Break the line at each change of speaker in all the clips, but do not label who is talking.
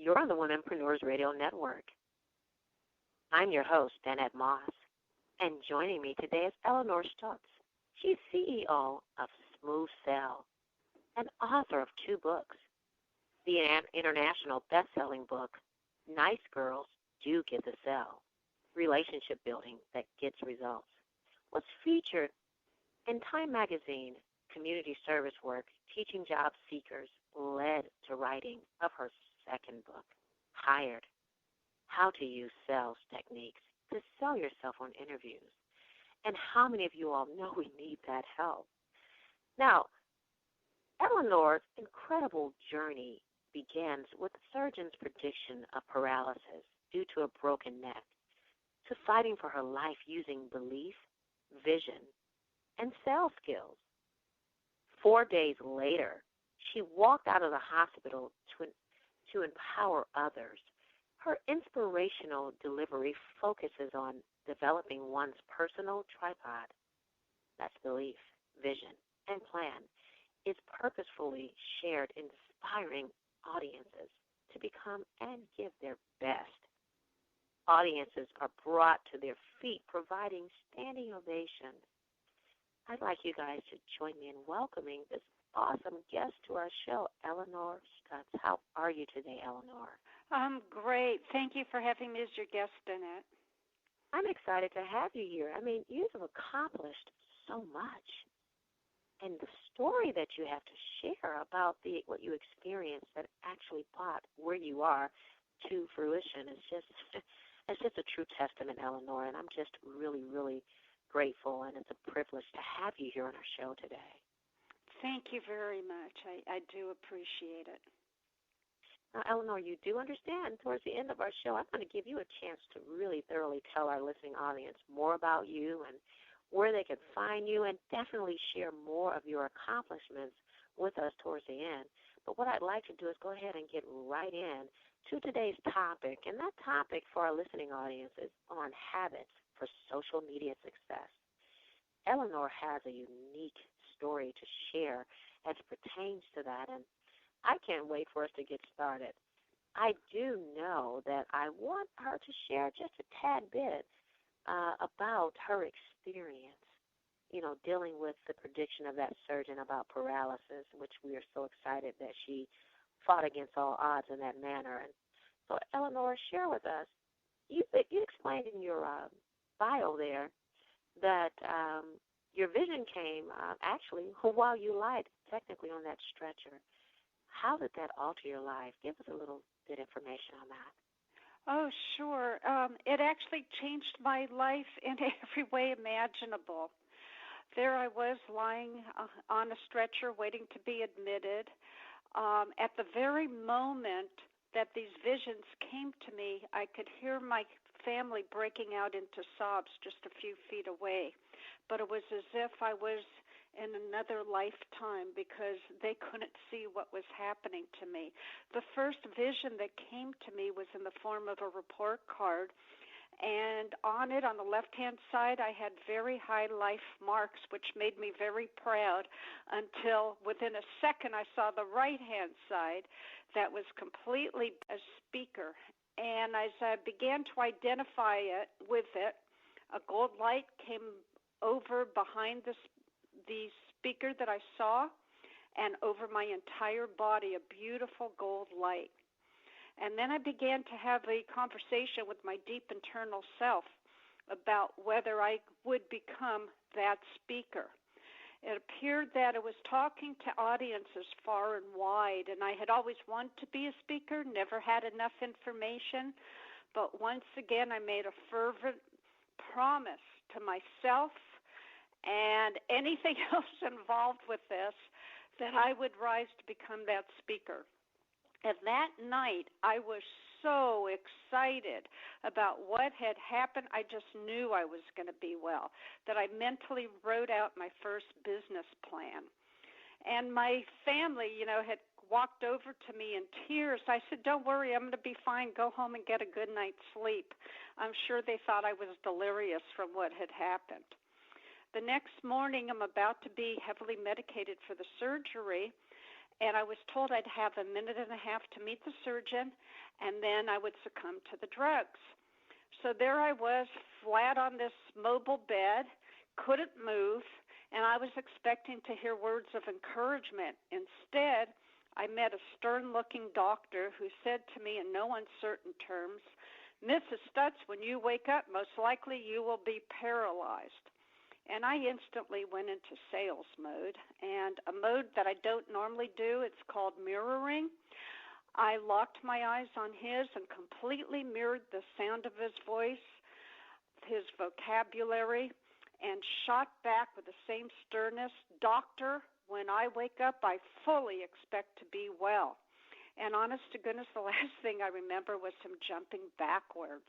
You're on the Womenpreneurs Radio Network. I'm your host, Danette Moss, and joining me today is Elinor Stutz. She's CEO of Smooth Sell, an author of 2 books. The international best-selling book, Nice Girls Do Get the Sell, Relationship Building That Gets Results, was featured in Time Magazine community service work, teaching job seekers led to writing of her second book, Hired, How to Use Sales Techniques to Sell Yourself on Interviews. And how many of you all know we need that help? Now, Elinor's incredible journey begins with the surgeon's prediction of paralysis due to a broken neck, to fighting for her life using belief, vision, and sales skills. 4 days later, she walked out of the hospital to empower others. Her inspirational delivery focuses on developing one's personal tripod. That's belief, vision, and plan. Is purposefully shared, inspiring audiences to become and give their best. Audiences are brought to their feet, providing standing ovations. I'd like you guys to join me in welcoming this awesome guest to our show, Elinor Stutz. How are you today, Elinor?
I'm great. Thank you for having me as your guest, Danette.
I'm excited to have you here. I mean, you've accomplished so much. And the story that you have to share about what you experienced that actually brought where you are to fruition is just a true testament, Elinor. And I'm just really, really grateful, and it's a privilege to have you here on our show today.
Thank you very much. I do appreciate it.
Now, Elinor, you do understand towards the end of our show, I'm going to give you a chance to really thoroughly tell our listening audience more about you and where they can find you, and definitely share more of your accomplishments with us towards the end. But what I'd like to do is go ahead and get right in to today's topic, and that topic for our listening audience is on habits for social media success. Elinor has a unique story to share as it pertains to that, and I can't wait for us to get started. I do know that I want her to share just a tad bit about her experience, dealing with the prediction of that surgeon about paralysis, which we are so excited that she fought against all odds in that manner. And so, Elinor, share with us, you explained in your bio there that your vision came actually while you lied technically on that stretcher. How did that alter your life? Give us a little bit of information on that.
Oh, sure. It actually changed my life in every way imaginable. There I was lying on a stretcher waiting to be admitted. At the very moment that these visions came to me, I could hear my family breaking out into sobs just a few feet away. But it was as if I was in another lifetime because they couldn't see what was happening to me. The first vision that came to me was in the form of a report card, and on it, on the left-hand side, I had very high life marks, which made me very proud until within a second I saw the right-hand side that was completely a speaker. And as I began to identify it with it, a gold light came over behind the speaker that I saw and over my entire body, a beautiful gold light. And then I began to have a conversation with my deep internal self about whether I would become that speaker. It appeared that it was talking to audiences far and wide, and I had always wanted to be a speaker, never had enough information, but once again I made a fervent promise to myself and anything else involved with this that I would rise to become that speaker. And that night, I was so excited about what had happened. I just knew I was going to be well, that I mentally wrote out my first business plan. And my family, had walked over to me in tears. I said, "Don't worry, I'm going to be fine. Go home and get a good night's sleep." I'm sure they thought I was delirious from what had happened. The next morning, I'm about to be heavily medicated for the surgery, and I was told I'd have a minute and a half to meet the surgeon, and then I would succumb to the drugs. So there I was, flat on this mobile bed, couldn't move, and I was expecting to hear words of encouragement. Instead, I met a stern-looking doctor who said to me in no uncertain terms, "Mrs. Stutz, when you wake up, most likely you will be paralyzed." And I instantly went into sales mode, and a mode that I don't normally do. It's called mirroring. I locked my eyes on his and completely mirrored the sound of his voice, his vocabulary, and shot back with the same sternness, "Doctor, when I wake up, I fully expect to be well." And honest to goodness, the last thing I remember was him jumping backwards,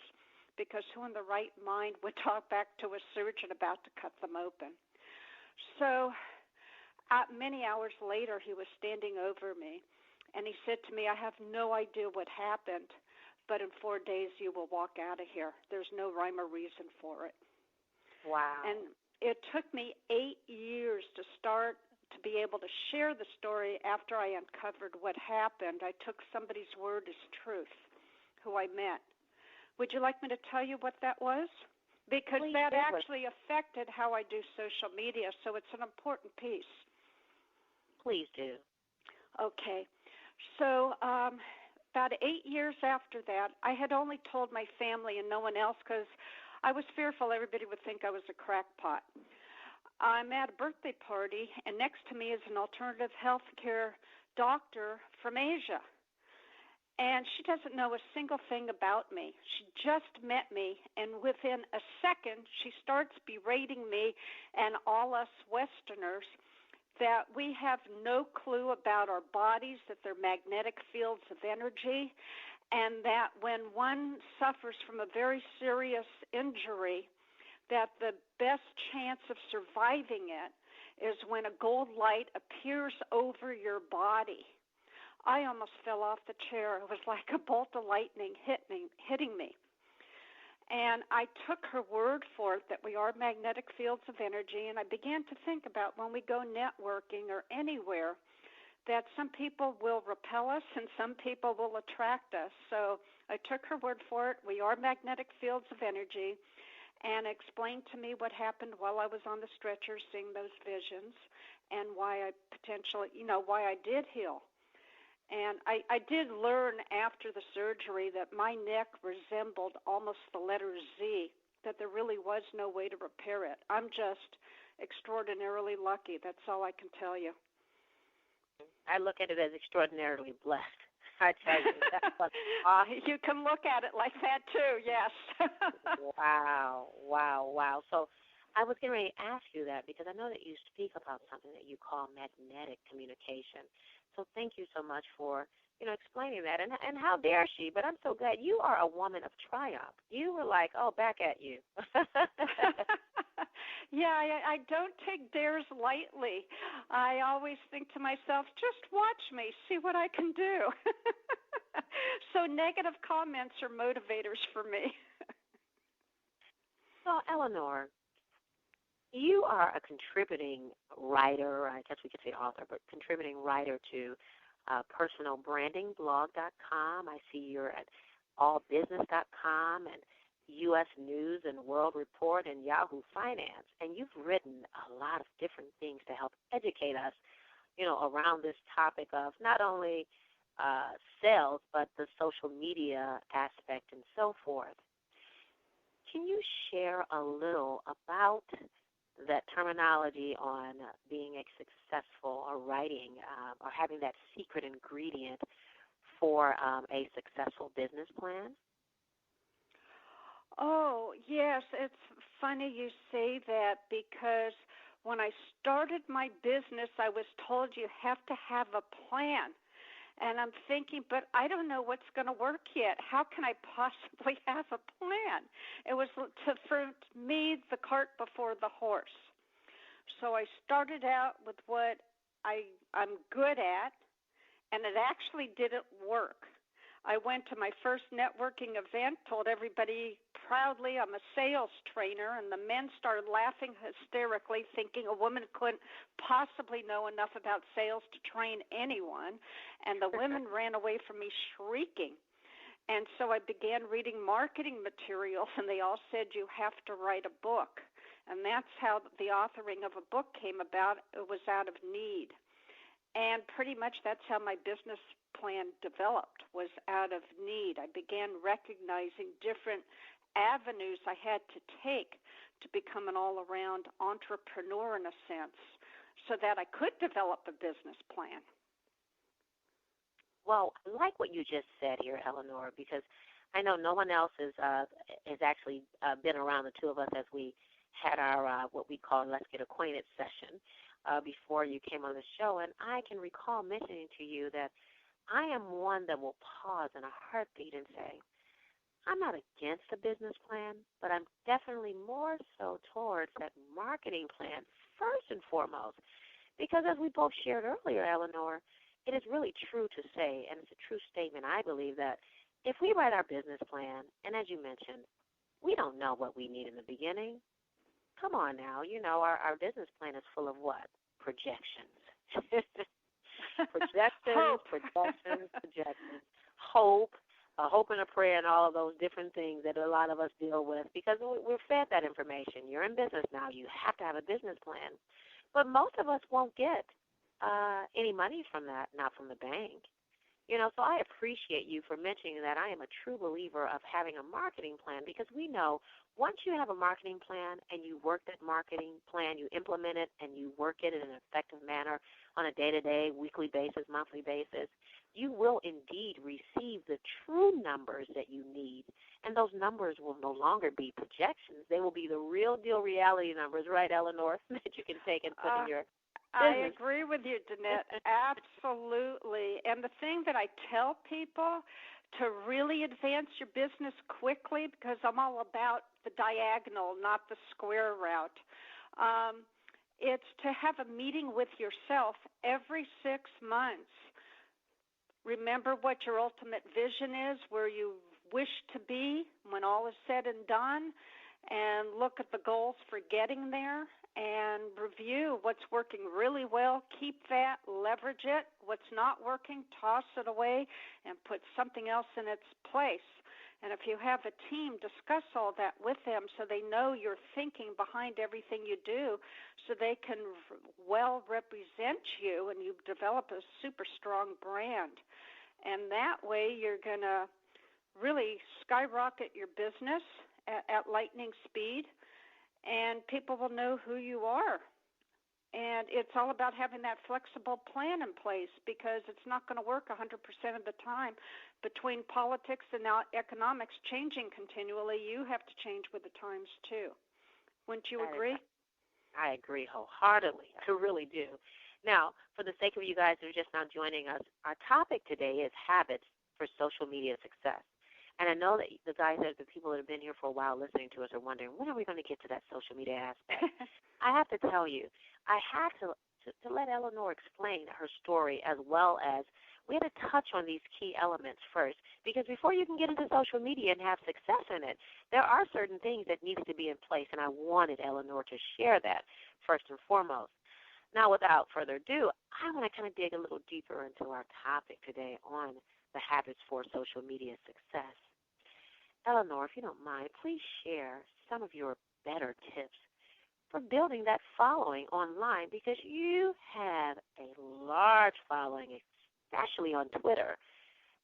because who in the right mind would talk back to a surgeon about to cut them open? So many hours later, he was standing over me, and he said to me, "I have no idea what happened, but in 4 days you will walk out of here. There's no rhyme or reason for it."
Wow.
And it took me 8 years to be able to share the story after I uncovered what happened. I took somebody's word as truth, who I met. Would you like me to tell you what that was? Because
Please
that
do.
actually affected how I do social media, so it's an important piece.
Please do.
Okay. So about 8 years after that, I had only told my family and no one else because I was fearful everybody would think I was a crackpot. I'm at a birthday party, and next to me is an alternative health care doctor from Asia. And she doesn't know a single thing about me. She just met me, and within a second, she starts berating me and all us Westerners that we have no clue about our bodies, that they're magnetic fields of energy, and that when one suffers from a very serious injury, that the best chance of surviving it is when a gold light appears over your body. I almost fell off the chair. It was like a bolt of lightning hitting me. And I took her word for it that we are magnetic fields of energy, and I began to think about when we go networking or anywhere that some people will repel us and some people will attract us. So I took her word for it. We are magnetic fields of energy, and explained to me what happened while I was on the stretcher seeing those visions and why I did heal. And I did learn after the surgery that my neck resembled almost the letter Z, that there really was no way to repair it. I'm just extraordinarily lucky. That's all I can tell you.
I look at it as extraordinarily blessed. I tell you, that was awesome.
You can look at it like that too, yes.
Wow. So I was getting ready to ask you that because I know that you speak about something that you call magnetic communication. So thank you so much for, explaining that. And how dare she? But I'm so glad you are a woman of triumph. You were like, oh, back at you.
Yeah, I don't take dares lightly. I always think to myself, just watch me, see what I can do. So negative comments are motivators for me.
So, Elinor, you are a contributing writer, I guess we could say author, but contributing writer to personalbrandingblog.com. I see you're at allbusiness.com and U.S. News and World Report and Yahoo Finance. And you've written a lot of different things to help educate us, around this topic of not only sales, but the social media aspect and so forth. Can you share a little about that terminology on being a successful or writing or having that secret ingredient for a successful business plan?
Oh, yes. It's funny you say that because when I started my business, I was told you have to have a plan. And I'm thinking, but I don't know what's going to work yet. How can I possibly have a plan? It was, for me, the cart before the horse. So I started out with what I'm good at, and it actually didn't work. I went to my first networking event, told everybody proudly, I'm a sales trainer, and the men started laughing hysterically, thinking a woman couldn't possibly know enough about sales to train anyone, and the women ran away from me shrieking. And so I began reading marketing materials, and they all said you have to write a book. And that's how the authoring of a book came about. It was out of need. And pretty much that's how my business plan developed, was out of need. I began recognizing different avenues I had to take to become an all-around entrepreneur in a sense, so that I could develop a business plan.
Well, I like what you just said here, Elinor, because I know no one else has actually been around the two of us as we had our what we call Let's Get Acquainted session before you came on the show, and I can recall mentioning to you that I am one that will pause in a heartbeat and say, I'm not against a business plan, but I'm definitely more so towards that marketing plan first and foremost, because as we both shared earlier, Elinor, it is really true to say, and it's a true statement, I believe, that if we write our business plan, and as you mentioned, we don't know what we need in the beginning. Come on now, our business plan is full of what? Projections. projections. Hope, a hope and a prayer, and all of those different things that a lot of us deal with because we're fed that information. You're in business now. You have to have a business plan. But most of us won't get any money from that, not from the bank. So I appreciate you for mentioning that. I am a true believer of having a marketing plan because we know once you have a marketing plan and you work that marketing plan, you implement it and you work it in an effective manner on a day-to-day, weekly basis, monthly basis, you will indeed receive the true numbers that you need. And those numbers will no longer be projections. They will be the real deal reality numbers, right, Elinor, that you can take and put in your business.
I agree with you, Danette, absolutely. And the thing that I tell people to really advance your business quickly, because I'm all about the diagonal, not the square route, it's to have a meeting with yourself every 6 months. Remember what your ultimate vision is, where you wish to be when all is said and done, and look at the goals for getting there and review what's working really well. Keep that, leverage it. What's not working, toss it away and put something else in its place. And if you have a team, discuss all that with them so they know your thinking behind everything you do so they can well represent you and you develop a super strong brand. And that way you're going to really skyrocket your business at lightning speed, and people will know who you are. And it's all about having that flexible plan in place because it's not going to work 100% of the time. Between politics and now economics changing continually, you have to change with the times too. Wouldn't you agree?
I agree wholeheartedly. I really do. Now, for the sake of you guys who are just now joining us, our topic today is habits for social media success. And I know that the guys, the people that have been here for a while listening to us are wondering, when are we going to get to that social media aspect? I have to tell you, I had to let Elinor explain her story as well as we had to touch on these key elements first because before you can get into social media and have success in it, there are certain things that need to be in place, and I wanted Elinor to share that first and foremost. Now, without further ado, I want to kind of dig a little deeper into our topic today on the habits for social media success. Elinor, if you don't mind, please share some of your better tips for building that following online because you have a large following, especially on Twitter.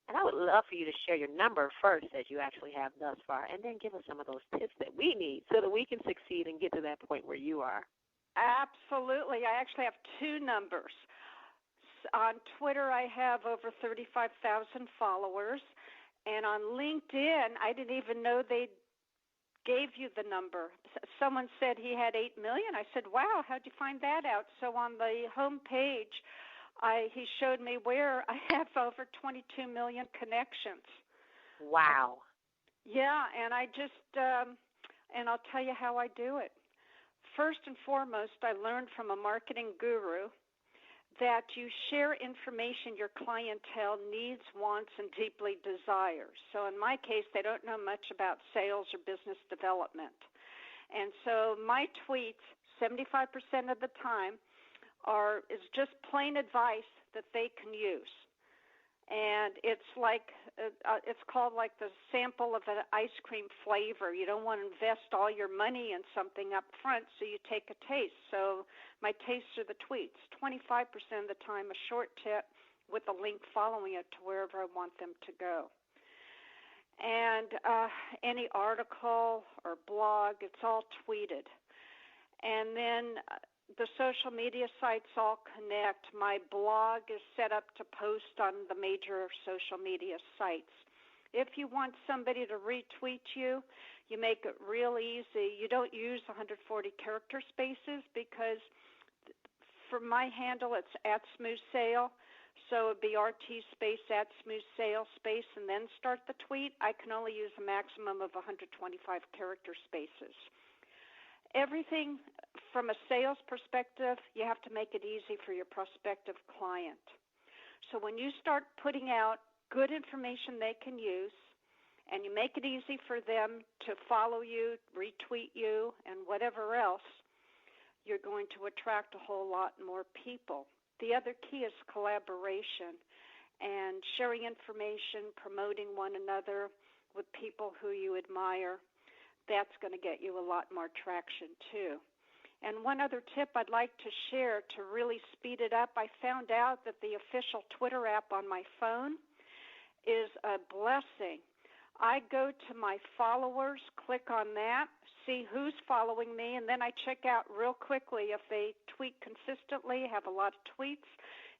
And I would love for you to share your number first that you actually have thus far, and then give us some of those tips that we need so that we can succeed and get to that point where you are.
Absolutely. I actually have two numbers. On Twitter, I have over 35,000 followers. And on LinkedIn, I didn't even know they gave you the number. Someone said he had 8 million. I said, wow, how'd you find that out? So on the home page, he showed me where I have over 22 million connections.
Wow.
Yeah, and I just, and I'll tell you how I do it. First and foremost, I learned from a marketing guru that you share information your clientele needs, wants, and deeply desires. So in my case, they don't know much about sales or business development. And so my tweets, 75% of the time, is just plain advice that they can use. And it's like it's called like the sample of an ice cream flavor. You don't want to invest all your money in something up front, so you take a taste. So my tastes are the tweets. 25% of the time, a short tip with a link following it to wherever I want them to go. And any article or blog, it's all tweeted. And then the social media sites all connect. My blog is set up to post on the major social media sites. If you want somebody to retweet you, you make it real easy. You don't use 140 character spaces because for my handle, it's @SmoothSale. So it'd be RT space @SmoothSale space and then start the tweet. I can only use a maximum of 125 character spaces. Everything from a sales perspective, you have to make it easy for your prospective client. So when you start putting out good information they can use, and you make it easy for them to follow you, retweet you, and whatever else, you're going to attract a whole lot more people. The other key is collaboration and sharing information, promoting one another with people who you admire. That's going to get you a lot more traction too. And one other tip I'd like to share to really speed it up, I found out that the official Twitter app on my phone is a blessing. I go to my followers, click on that, see who's following me, and then I check out real quickly if they tweet consistently, have a lot of tweets,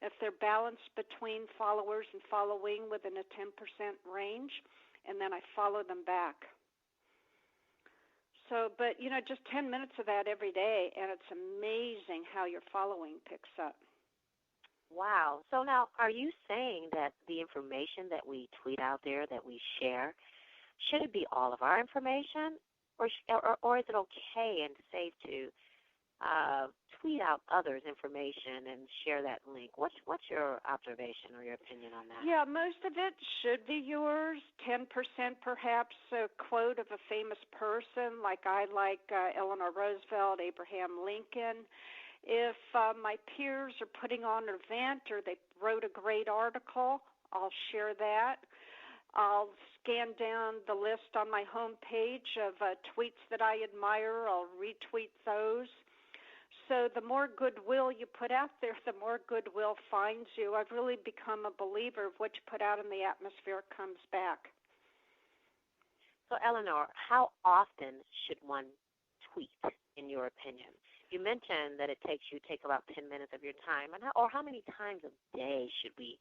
if they're balanced between followers and following within a 10% range, and then I follow them back. So, but, just 10 minutes of that every day, and it's amazing how your following picks up.
Wow. So now, are you saying that the information that we tweet out there, that we share, should it be all of our information, or is it okay and safe to tweet out others' information and share that link? What's your observation or your opinion on that?
Yeah, most of it should be yours. 10% perhaps a quote of a famous person, like I like Eleanor Roosevelt, Abraham Lincoln. If my peers are putting on an event or they wrote a great article, I'll share that. I'll scan down the list on my home page of tweets that I admire. I'll retweet those. So the more goodwill you put out there, the more goodwill finds you. I've really become a believer of what you put out in the atmosphere comes back.
So, Elinor, how often should one tweet, in your opinion? You mentioned that it take about 10 minutes of your time. Or how many times a day should we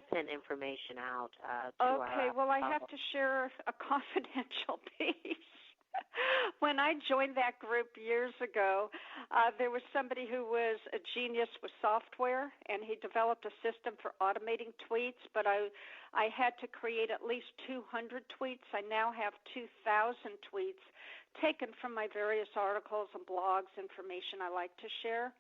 send information out to our
Okay, well, I have to share a confidential piece. When I joined that group years ago, there was somebody who was a genius with software, and he developed a system for automating tweets, but I had to create at least 200 tweets. I now have 2,000 tweets taken from my various articles and blogs, information I like to share,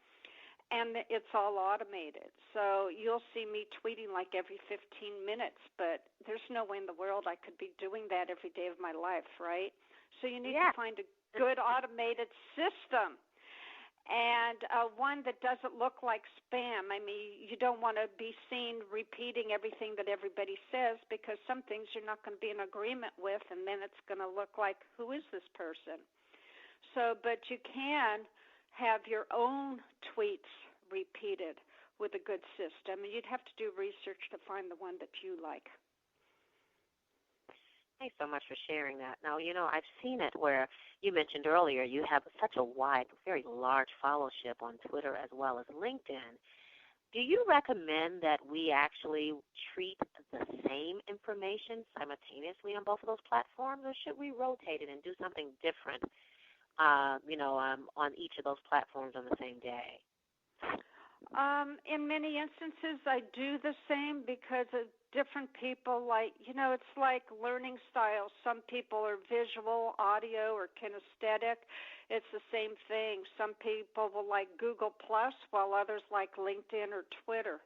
and it's all automated. So you'll see me tweeting like every 15 minutes, but there's no way in the world I could be doing that every day of my life, right? So you need to find a good automated system, and one that doesn't look like spam. I mean, you don't want to be seen repeating everything that everybody says, because some things you're not going to be in agreement with, and then it's going to look like, who is this person? So, but you can have your own tweets repeated with a good system, and you'd have to do research to find the one that you like.
Thanks so much for sharing that. Now, I've seen it where you mentioned earlier you have such a wide, very large followership on Twitter as well as LinkedIn. Do you recommend that we actually treat the same information simultaneously on both of those platforms, or should we rotate it and do something different, on each of those platforms on the same day?
In many instances, I do the same because of different people. It's like learning styles. Some people are visual, audio, or kinesthetic. It's the same thing. Some people will like Google Plus, while others like LinkedIn or Twitter.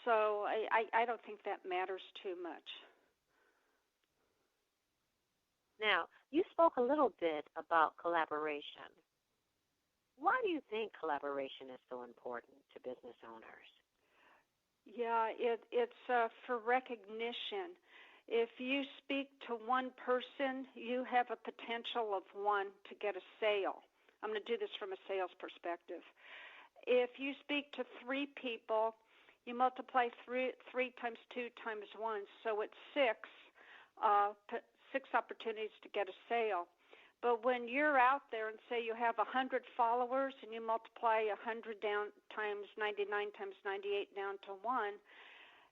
So I don't think that matters too much.
Now, you spoke a little bit about collaboration. Why do you think collaboration is so important to business owners?
Yeah, it's for recognition. If you speak to one person, you have a potential of one to get a sale. I'm going to do this from a sales perspective. If you speak to three people, you multiply three times two times one, so it's six opportunities to get a sale. But when you're out there and say you have 100 followers and you multiply 100 down times 99 times 98 down to 1,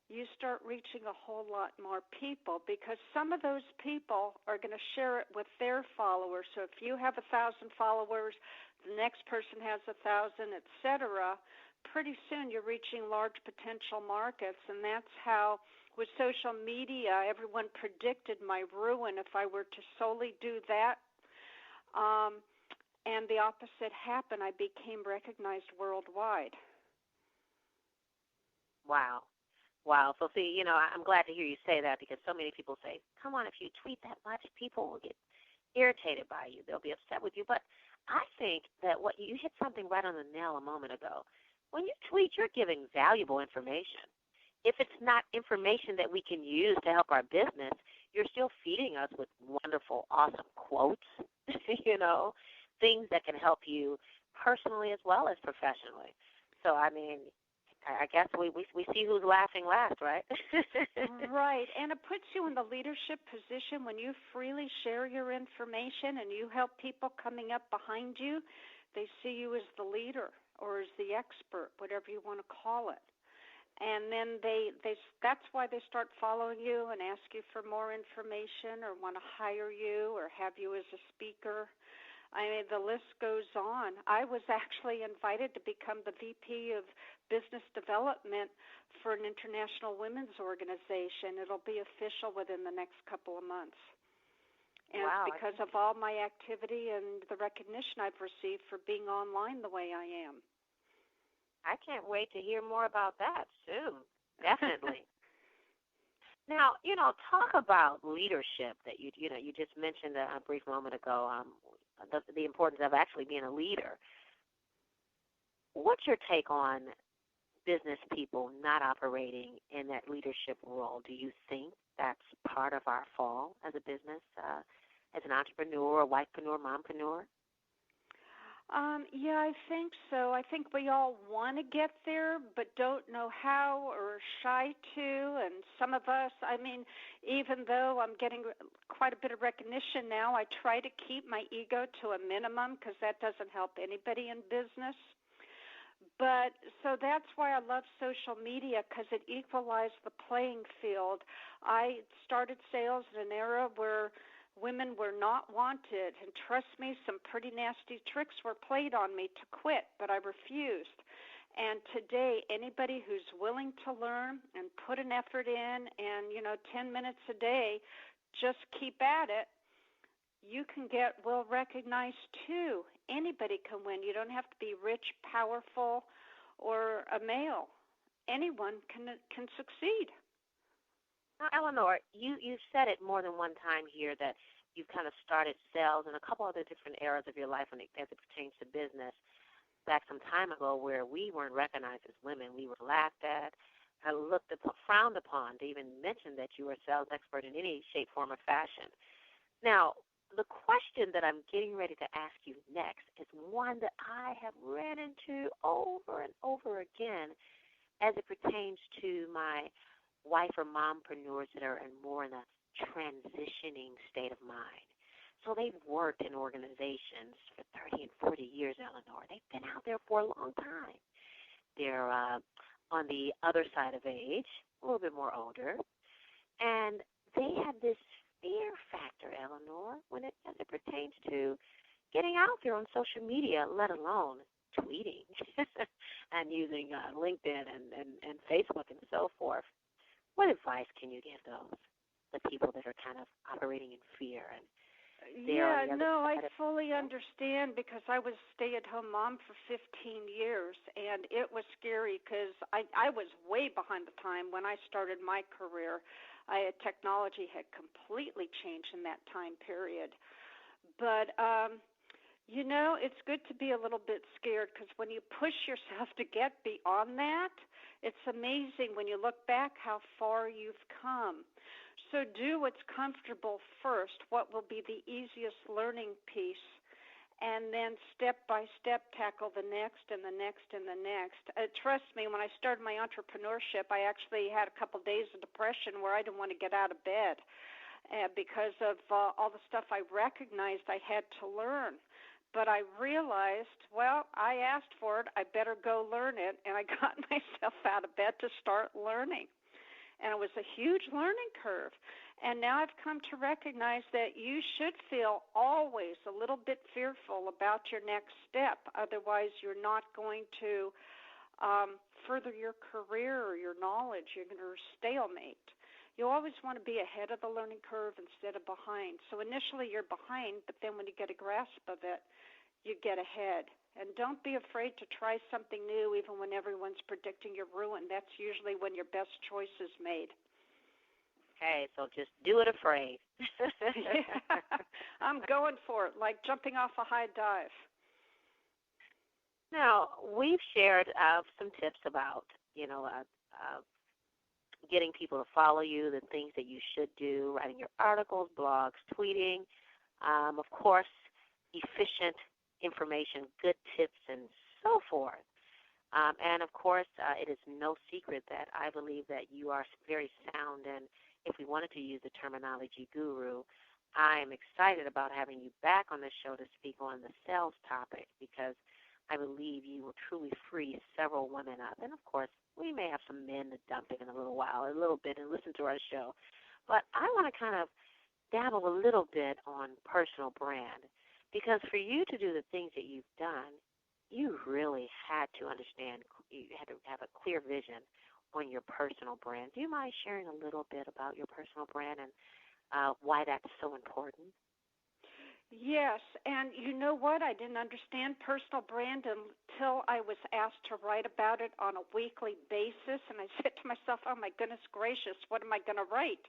you start reaching a whole lot more people, because some of those people are going to share it with their followers. So if you have 1,000 followers, the next person has 1,000, etc., pretty soon you're reaching large potential markets. And that's how, with social media, everyone predicted my ruin if I were to solely do that. And the opposite happened. I became recognized worldwide.
Wow. Wow. So, see, I'm glad to hear you say that, because so many people say, come on, if you tweet that much, people will get irritated by you. They'll be upset with you. But I think that you hit something right on the nail a moment ago. When you tweet, you're giving valuable information. If it's not information that we can use to help our business, you're still feeding us with wonderful, awesome quotes, things that can help you personally as well as professionally. So, I guess we see who's laughing last, right?
Right, and it puts you in the leadership position when you freely share your information and you help people coming up behind you. They see you as the leader or as the expert, whatever you want to call it. And then that's why they start following you and ask you for more information or want to hire you or have you as a speaker. The list goes on. I was actually invited to become the VP of Business Development for an international women's organization. It'll be official within the next couple of months. And
wow,
it's because of all my activity and the recognition I've received for being online the way I am.
I can't wait to hear more about that soon. Definitely. Now, talk about leadership that you just mentioned a brief moment ago, the importance of actually being a leader. What's your take on business people not operating in that leadership role? Do you think that's part of our fall as a business, as an entrepreneur, a wifepreneur, mompreneur?
Yeah, I think so. I think we all want to get there, but don't know how or are shy to. And some of us, even though I'm getting quite a bit of recognition now, I try to keep my ego to a minimum because that doesn't help anybody in business. But so that's why I love social media, because it equalized the playing field. I started sales in an era where women were not wanted, and trust me, some pretty nasty tricks were played on me to quit, but I refused. And today, anybody who's willing to learn and put an effort in and, 10 minutes a day, just keep at it, you can get well recognized too. Anybody can win. You don't have to be rich, powerful, or a male. Anyone can succeed.
Now, Elinor, you said it more than one time here that you've kind of started sales in a couple other different eras of your life as it pertains to business back some time ago, where we weren't recognized as women. We were laughed at, frowned upon to even mention that you were a sales expert in any shape, form, or fashion. Now, the question that I'm getting ready to ask you next is one that I have ran into over and over again as it pertains to my wife or mompreneurs that are more in a transitioning state of mind. So they've worked in organizations for 30 and 40 years, Elinor. They've been out there for a long time. They're on the other side of age, a little bit more older, and they have this fear factor, Elinor, as it pertains to getting out there on social media, let alone tweeting and using LinkedIn and Facebook and so forth. What advice can you give those, the people that are kind of operating in fear and
Yeah, no, I fully understand because I was a stay-at-home mom for 15 years, and it was scary because I was way behind the time when I started my career. Technology had completely changed in that time period. But, it's good to be a little bit scared because when you push yourself to get beyond that, it's amazing when you look back how far you've come. So do what's comfortable first, what will be the easiest learning piece, and then step by step tackle the next and the next and the next. Trust me, when I started my entrepreneurship, I actually had a couple days of depression where I didn't want to get out of bed because of all the stuff I recognized I had to learn. But I realized, well, I asked for it, I better go learn it, and I got myself out of bed to start learning. And it was a huge learning curve. And now I've come to recognize that you should feel always a little bit fearful about your next step. Otherwise, you're not going to further your career or your knowledge. You're going to stalemate. You always want to be ahead of the learning curve instead of behind. So initially you're behind, but then when you get a grasp of it, you get ahead. And don't be afraid to try something new even when everyone's predicting your ruin. That's usually when your best choice is made.
Okay, so just do it afraid.
Yeah, I'm going for it, like jumping off a high dive.
Now, we've shared some tips about, getting people to follow you, the things that you should do, writing your articles, blogs, tweeting, of course, efficient information, good tips, and so forth. And, of course, it is no secret that I believe that you are very sound, and if we wanted to use the terminology guru, I am excited about having you back on the show to speak on the sales topic because I believe you will truly free several women up. And, of course, we may have some men to dump in a little while, a little bit, and listen to our show. But I want to kind of dabble a little bit on personal brand because for you to do the things that you've done, you really had to understand, you had to have a clear vision on your personal brand. Do you mind sharing a little bit about your personal brand and why that's so important?
Yes, and you know what? I didn't understand personal brand until I was asked to write about it on a weekly basis, and I said to myself, oh, my goodness gracious, what am I going to write?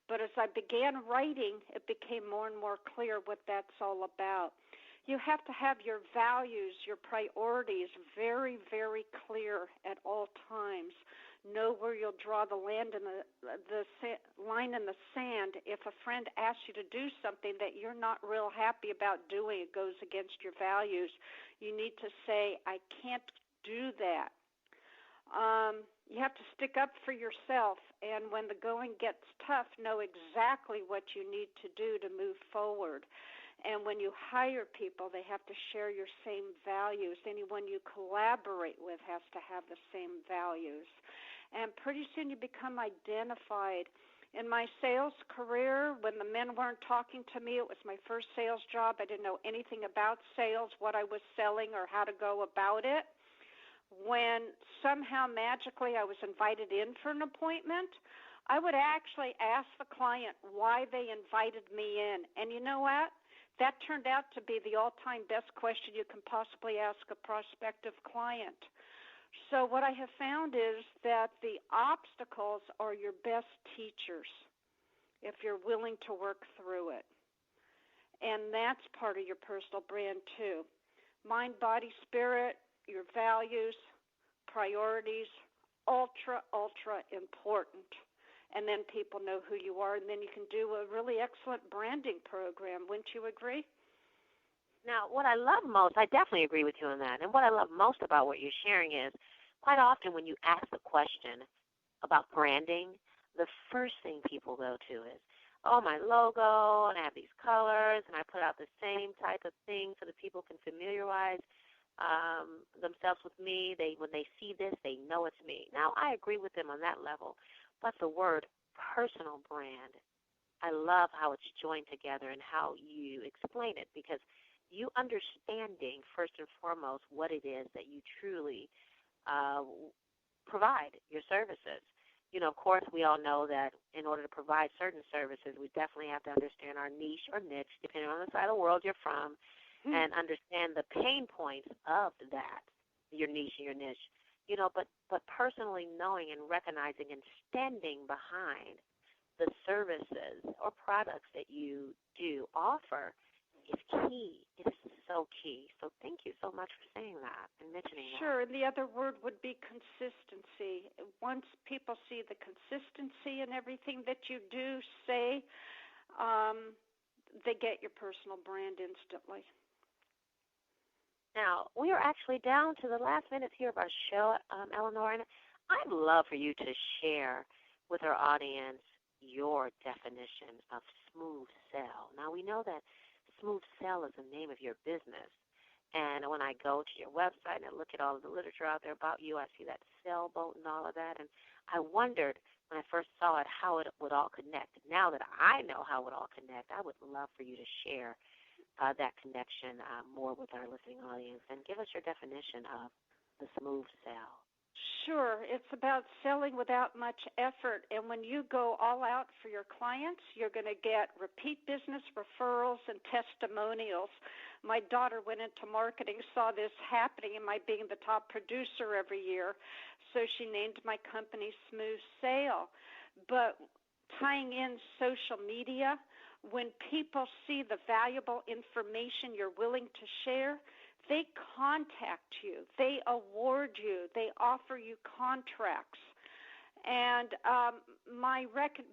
But as I began writing, it became more and more clear what that's all about. You have to have your values, your priorities very, very clear at all times. Know where you'll draw the line in the sand. If a friend asks you to do something that you're not real happy about doing, it goes against your values, you need to say, I can't do that. You have to stick up for yourself, and when the going gets tough, know exactly what you need to do to move forward. And when you hire people, they have to share your same values. Anyone you collaborate with has to have the same values. And pretty soon you become identified. In my sales career, when the men weren't talking to me, it was my first sales job. I didn't know anything about sales, what I was selling, or how to go about it. When somehow magically I was invited in for an appointment, I would actually ask the client why they invited me in. And you know what? That turned out to be the all-time best question you can possibly ask a prospective client. So what I have found is that the obstacles are your best teachers if you're willing to work through it. And that's part of your personal brand too. Mind, body, spirit, your values, priorities, ultra, ultra important. And then people know who you are, and then you can do a really excellent branding program. Wouldn't you agree?
Now, what I love most, I definitely agree with you on that, and what I love most about what you're sharing is quite often when you ask the question about branding, the first thing people go to is, oh, my logo, and I have these colors, and I put out the same type of thing so that people can familiarize themselves with me. When they see this, they know it's me. Now, I agree with them on that level, but the word personal brand, I love how it's joined together and how you explain it because you understanding, first and foremost, what it is that you truly provide, your services. Of course, we all know that in order to provide certain services, we definitely have to understand our niche or niche, depending on the side of the world you're from, and understand the pain points of that, your niche and your niche. But personally knowing and recognizing and standing behind the services or products that you do offer is key. It is so key. So thank you so much for saying that and mentioning that.
Sure, and the other word would be consistency. Once people see the consistency in everything that you do, say, they get your personal brand instantly.
Now, we are actually down to the last minutes here of our show, Elinor, and I'd love for you to share with our audience your definition of smooth sell. Now, we know that smooth sell is the name of your business, and when I go to your website and I look at all of the literature out there about you, I see that sailboat and all of that, and I wondered when I first saw it how it would all connect. Now that I know how it would all connect, I would love for you to share that connection more with our listening audience, and give us your definition of the smooth sell.
Sure. It's about selling without much effort. And when you go all out for your clients, you're going to get repeat business, referrals, and testimonials. My daughter went into marketing, saw this happening, and my being the top producer every year, so she named my company Smooth Sale. But tying in social media, when people see the valuable information you're willing to share, they contact you, they award you, they offer you contracts. And my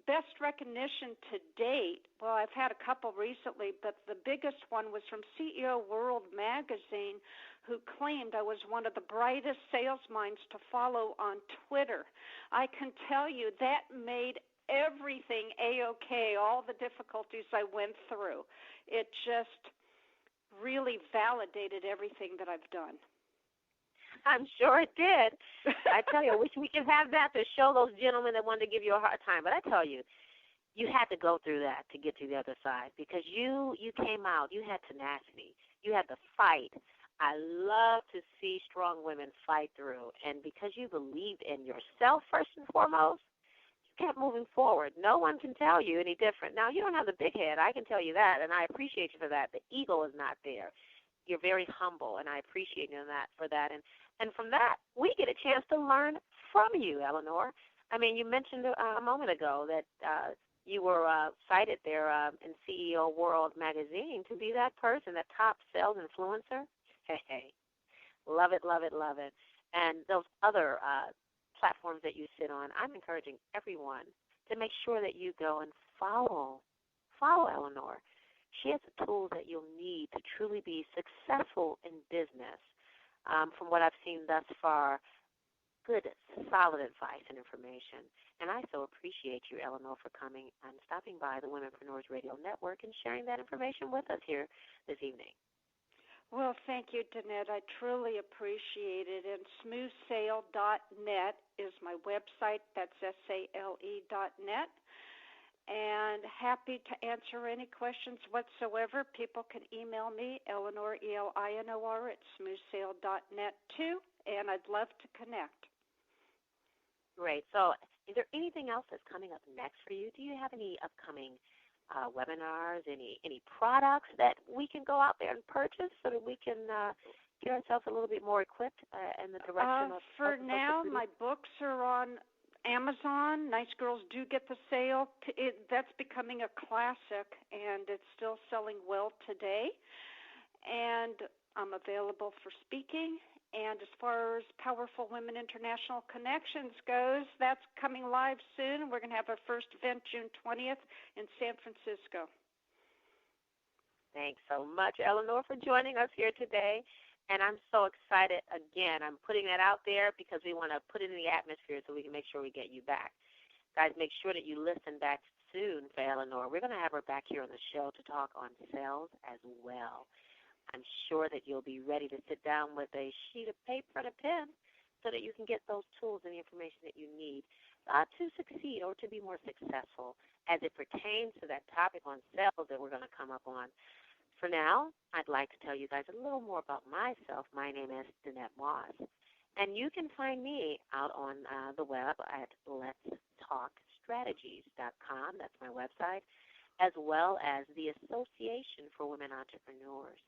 best recognition to date, well, I've had a couple recently, but the biggest one was from CEO World magazine, who claimed I was one of the brightest sales minds to follow on Twitter. I can tell you that made everything A-OK, all the difficulties I went through. It just really validated everything that I've done.
I'm sure it did. I tell you, I wish we could have that to show those gentlemen that wanted to give you a hard time. But I tell you, you had to go through that to get to the other side, because you came out. You had tenacity. You had the fight. I love to see strong women fight through. And because you believed in yourself first and foremost, kept moving forward. No one can tell you any different. Now, you don't have the big head. I can tell you that, and I appreciate you for that. The ego is not there. You're very humble, and I appreciate you for that. And from that, we get a chance to learn from you, Elinor. I mean, you mentioned a moment ago that you were cited there in CEO World magazine to be that person, that top sales influencer. Hey, love it, love it, love it. And those other platforms that you sit on, I'm encouraging everyone to make sure that you go and follow Elinor. She has the tools that you'll need to truly be successful in business. From what I've seen thus far, good, solid advice and information. And I so appreciate you, Elinor, for coming and stopping by the Womenpreneurs Radio Network and sharing that information with us here this evening.
Well, thank you, Danette. I truly appreciate it. And smoothsale.net is my website. That's SALE.net. And happy to answer any questions whatsoever. People can email me, Elinor, ELINOR, at smoothsale.net too, and I'd love to connect.
Great. So is there anything else that's coming up next for you? Do you have any upcoming webinars, any products that we can go out there and purchase so that we can get ourselves a little bit more equipped in the direction of...
For now, my books are on Amazon. Nice Girls Do Get the Sale. That's becoming a classic, and it's still selling well today. And I'm available for speaking. And as far as Powerful Women International Connections goes, that's coming live soon. We're going to have our first event June 20th in San Francisco.
Thanks so much, Elinor, for joining us here today. And I'm so excited. Again, I'm putting that out there because we want to put it in the atmosphere so we can make sure we get you back. Guys, make sure that you listen back soon for Elinor. We're going to have her back here on the show to talk on sales as well. I'm sure that you'll be ready to sit down with a sheet of paper and a pen so that you can get those tools and the information that you need to succeed or to be more successful as it pertains to that topic on sales that we're going to come up on. For now, I'd like to tell you guys a little more about myself. My name is Danette Moss, and you can find me out on the web at letstalkstrategies.com. That's my website, as well as the Association for Women Entrepreneurs.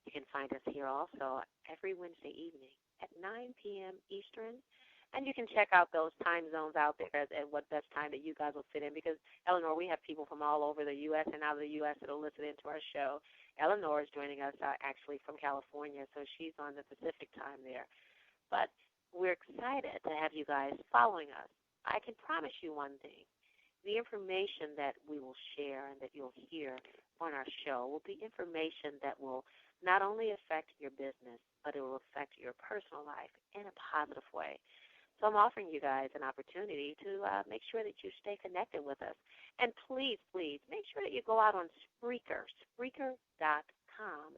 You can find us here also every Wednesday evening at 9 p.m. Eastern. And you can check out those time zones out there at what best time that you guys will fit in, because, Elinor, we have people from all over the U.S. and out of the U.S. that will listen into our show. Elinor is joining us actually from California, so she's on the Pacific time there. But we're excited to have you guys following us. I can promise you one thing. The information that we will share and that you'll hear on our show will be information that will not only affect your business, but it will affect your personal life in a positive way. So I'm offering you guys an opportunity to make sure that you stay connected with us. And please, please, make sure that you go out on Spreaker, Spreaker.com,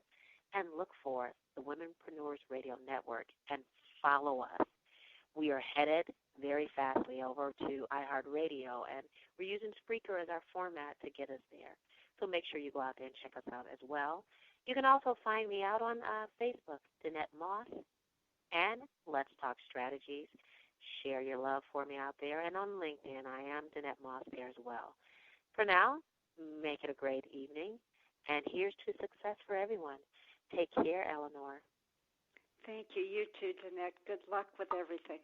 and look for the Womenpreneurs Radio Network and follow us. We are headed very fastly over to iHeartRadio, and we're using Spreaker as our format to get us there. So make sure you go out there and check us out as well. You can also find me out on Facebook, Danette Moss, and Let's Talk Strategies. Share your love for me out there. And on LinkedIn, I am Danette Moss there as well. For now, make it a great evening. And here's to success for everyone. Take care, Elinor.
Thank you. You too, Danette. Good luck with everything.